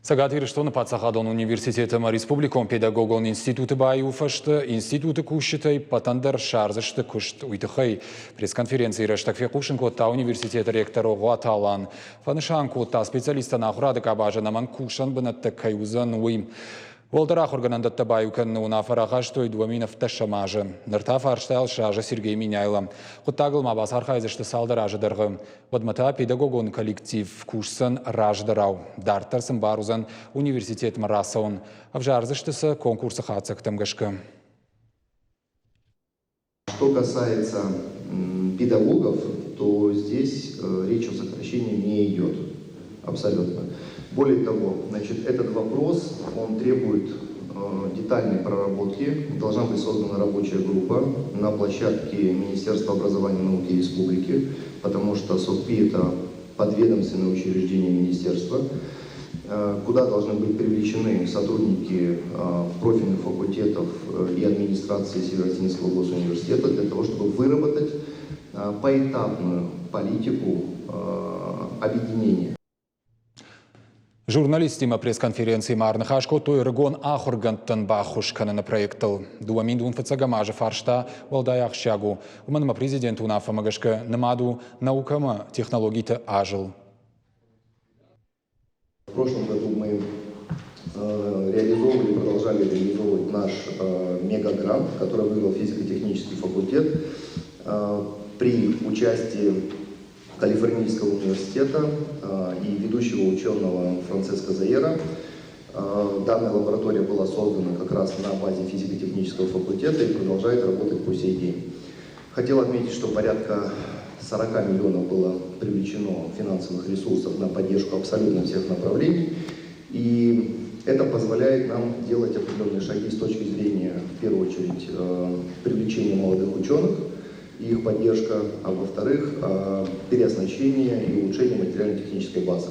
Сагатирштон Пацахадон университетом республиком педагогон институты баюфашты, институты кушитай, патандер шарзышты кушт уйтыхай. Пресс-конференции Раштакфе Кушенкота университет ректору Гуаталан. Фанышанкота специалиста на охрады кабажа наман кушан бынаттакай узан уим. Волдырах органандатта баюкан унафараға штой дуаминов ташамажы. Нырта фарштайл шажа Сергей Миняйла. Құттағыл мабас архайзышты салды ражыдырғы. Вадмата педагогон коллектив курсын раждырау. Дарттарсын барузан университет марасаун. Авжарзыштысы конкурсы хацықтым гышкы. Что касается педагогов, то здесь речь о сокращении не идет. Абсолютно. Более того, этот вопрос, он требует детальной проработки. Должна быть создана рабочая группа на площадке Министерства образования и науки Республики, потому что СОПИ – это подведомственное учреждение министерства, куда должны быть привлечены сотрудники профильных факультетов и администрации Северо-Осетинского госуниверситета для того, чтобы выработать поэтапную политику объединения. Журналистима пресс-конференции Марнахашко той регон ахургантан бахушкана на проектал. Дуамин дунфацагамажа фаршта валдаяк шагу. Уманма президенту нафамагашка намаду наукама технологита ажил. В прошлом году мы реализовывали, продолжали реализовывать наш мегагрант, который выиграл физико-технический факультет при участии Калифорнийского университета и ведущего ученого Франциско Заера. Данная лаборатория была создана как раз на базе физико-технического факультета и продолжает работать по сей день. Хотел отметить, что порядка 40 миллионов было привлечено финансовых ресурсов на поддержку абсолютно всех направлений. И это позволяет нам делать определенные шаги с точки зрения, в первую очередь, привлечения молодых ученых, их поддержка, а во-вторых, переоснащение и улучшение материально-технической базы.